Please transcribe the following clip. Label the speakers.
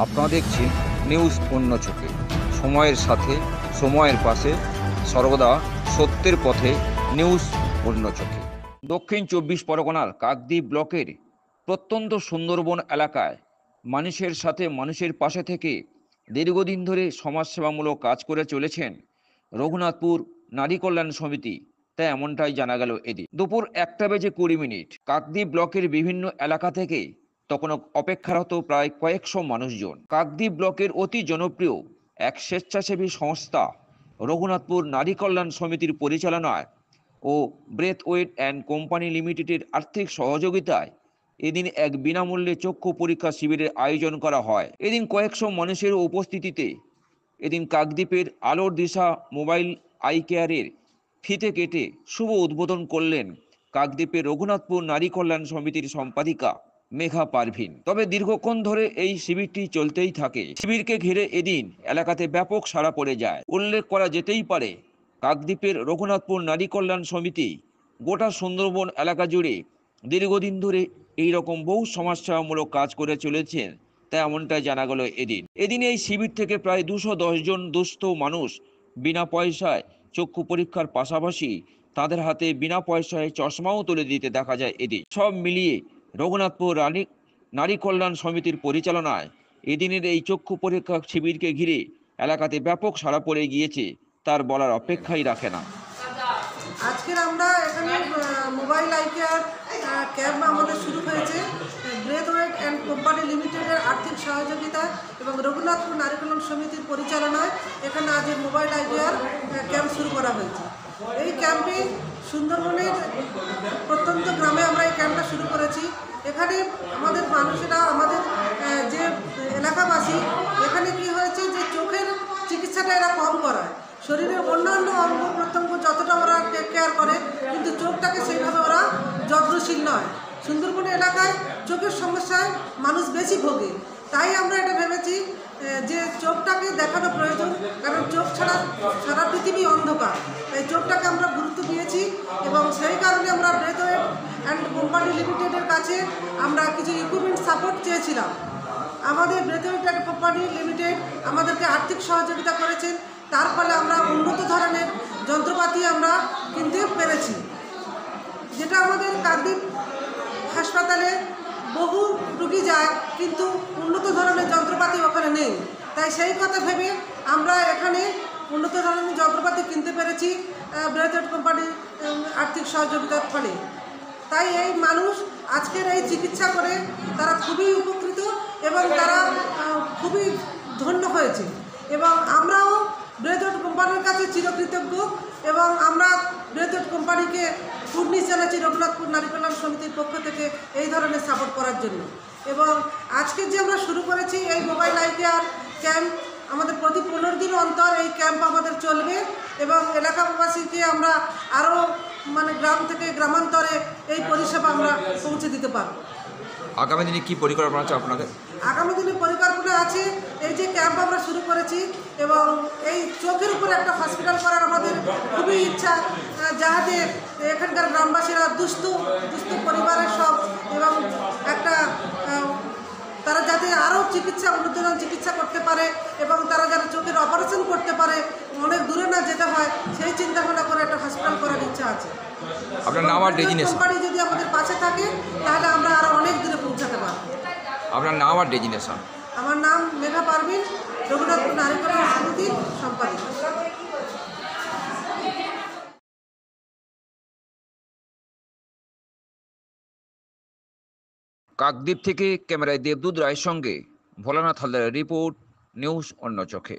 Speaker 1: আপনারা দেখছেন নিউজ অন্য চোখে, সময়ের সাথে সময়ের পাশে, সর্বদা সত্যের পথে। নিউজ অন্য চোখে। দক্ষিণ 24 পরগনার কাকদ্বীপ ব্লকের প্রত্যন্ত সুন্দরবন এলাকায় মানুষের সাথে মানুষের পাশে থেকে দীর্ঘদিন ধরে সমাজসেবামূলক কাজ করে চলেছেন রঘুনাথপুর নারী কল্যাণ সমিতি। তাই এমনটাই জানা গেল এদিন দুপুর 1:20 কাকদ্বীপ ব্লকের বিভিন্ন এলাকা থেকে তখন অপেক্ষারত প্রায় কয়েকশো মানুষজন কাকদ্বীপ ব্লকের অতি জনপ্রিয় এক স্বেচ্ছাসেবী সংস্থা রঘুনাথপুর নারী কল্যাণ সমিতির পরিচালনায় ও ব্রেথওয়েট অ্যান্ড কোম্পানি লিমিটেডের আর্থিক সহযোগিতায় এদিন এক বিনামূল্যে চক্ষু পরীক্ষা শিবিরের আয়োজন করা হয়। এদিন কয়েকশো মানুষের উপস্থিতিতে এদিন কাকদ্বীপের আলোর দিশা মোবাইল আই কেয়ারের ফিতে কেটে শুভ উদ্বোধন করলেন কাকদ্বীপের রঘুনাথপুর নারী কল্যাণ সমিতির সম্পাদিকা মেঘা পারভিন। তবে দীর্ঘক্ষণ ধরে এই শিবিরটি চলতেই থাকে। শিবিরকে ঘিরে এদিন এলাকাতে ব্যাপক সাড়া পড়ে যায়। উল্লেখ করা যেতেই পারে, কাকদ্বীপের রঘুনাথপুর নারী কল্যাণ সমিতি গোটা সুন্দরবন এলাকা জুড়ে দীর্ঘদিন ধরে এই রকম বহু সমাজসেবামূলক কাজ করে চলেছেন। তাই এমনটাই জানা গেল এদিন এই শিবির থেকে প্রায় 210 জন দুস্থ মানুষ বিনা পয়সায় চক্ষু পরীক্ষার পাশাপাশি তাদের হাতে বিনা পয়সায় চশমাও তুলে দিতে দেখা যায়। এদিন সব মিলিয়ে রঘুনাথপুর নারী কল্যাণ সমিতির পরিচালনায় এদিনের এই চক্ষু পরীক্ষা শিবিরকে ঘিরে এলাকাতে ব্যাপক সাড়া পড়ে গিয়েছে, তার বলার অপেক্ষাই রাখে না।
Speaker 2: আজকের আমরা এখানে মোবাইল আই কেয়ার ক্যাম্প আমাদের শুরু হয়েছে ব্রেথওয়েট অ্যান্ড কোম্পানি লিমিটেডের আর্থিক সহযোগিতা এবং রঘুনাথপুর নারী কল্যাণ সমিতির পরিচালনায় এখানে আজ মোবাইল আই কেয়ার ক্যাম্প শুরু করা হয়েছে। এই ক্যাম্পে সুন্দরবনের প্রত্যন্ত গ্রামে আমরা এই ক্যাম্পটা শুরু করেছি। এখানে আমাদের মানুষেরা, আমাদের যে এলাকাবাসী, এখানে কি হয়েছে যে চোখের চিকিৎসাটা এরা কম করায়। শরীরের অন্যান্য অঙ্গ প্রত্যঙ্গ যতটা ওরা টেক কেয়ার করে, কিন্তু চোখটাকে সেইভাবে ওরা যত্নশীল নয়। সুন্দরবন এলাকায় চোখের সমস্যায় মানুষ বেশি ভোগে। তাই আমরা এটা ভেবেছি যে চোখটাকে দেখানো প্রয়োজন, কারণ চোখ ছাড়া সারা পৃথিবী অন্ধকার। তাই চোখটাকে আমরা গুরুত্ব দিয়েছি এবং সেই কারণে আমরা ব্রেথওয়েট অ্যান্ড কোম্পানি লিমিটেডের কাছে আমরা কিছু ইকুইপমেন্ট সাপোর্ট চেয়েছিলাম। আমাদের ব্রেথওয়েট অ্যান্ড কোম্পানি লিমিটেড আমাদেরকে আর্থিক সহযোগিতা করেছেন। তার ফলে আমরা উন্নত ধরনের যন্ত্রপাতি আমরা কিনতে পেরেছি, যেটা আমাদের কাকদ্বীপ হাসপাতালে বহু রুগী যায়, কিন্তু উন্নত ধরনের যন্ত্রপাতি ওখানে নেই। তাই সেই কথা ভেবে আমরা এখানে উন্নত ধরনের যন্ত্রপাতি কিনতে পেরেছি ব্রেথওয়েট কোম্পানি আর্থিক সহযোগিতার ফলে। তাই এই মানুষ আজকের এই চিকিৎসা করে তারা খুবই উপকৃত এবং তারা খুবই ধন্য হয়েছে। এবং আমরাও ব্রেথওয়েট কোম্পানির কাছে চিরকৃতজ্ঞ এবং আমরা ব্রেথওয়েট কোম্পানিকে কুর্নিশ জানাচ্ছি রঘুনাথপুর নারী কল্যাণ সমিতির পক্ষ থেকে এই ধরনের সাপোর্ট করার জন্য। এবং আজকে যে আমরা শুরু করেছি এই মোবাইল আই কেয়ার ক্যাম্প, আমাদের প্রতি 15 দিন অন্তর এই ক্যাম্প আমাদের চলবে এবং এলাকাবাসীকে আমরা আরও গ্রাম থেকে গ্রামান্তরে এই পরিষেবা আমরা পৌঁছে দিতে পারব।
Speaker 1: আগামী দিনে কি পরিকল্পনা আছে আপনাদের?
Speaker 2: আগামী দিনে পরিকল্পনা আছে, এই যে ক্যাম্প আমরা শুরু করেছি এবং এই চোখের উপরে একটা হসপিটাল করার আমাদের খুবই ইচ্ছা, যাতে এখানকার গ্রামবাসীরা দুস্থ পরিবারের সব এবং একটা তারা যাতে আরও উন্নত চিকিৎসা করতে পারে এবং তারা যাতে চোখের অপারেশন করতে পারে, অনেক দূরে না যেতে হয়, সেই চিন্তাভাবনা করে একটা হসপিটাল করার ইচ্ছা আছে।
Speaker 1: আপনার নাম আর ডেজিনেশন?
Speaker 2: কোম্পানি যদি আমাদের পাশে থাকে তাহলে আমরা আরও অনেক দূরে পৌঁছাতে পারব।
Speaker 1: আপনার নাম আর ডেজিনেশন?
Speaker 2: আমার নাম মেঘা পারভিন, রঘুনাথপুর নারী কল্যাণ সমিতির সম্পাদিকা।
Speaker 1: কাকদ্বীপ থেকে ক্যামেরায় দেবদূত রায়ের সঙ্গে ভোলানাথ হালদারের রিপোর্ট, নিউজ অন্য চোখে।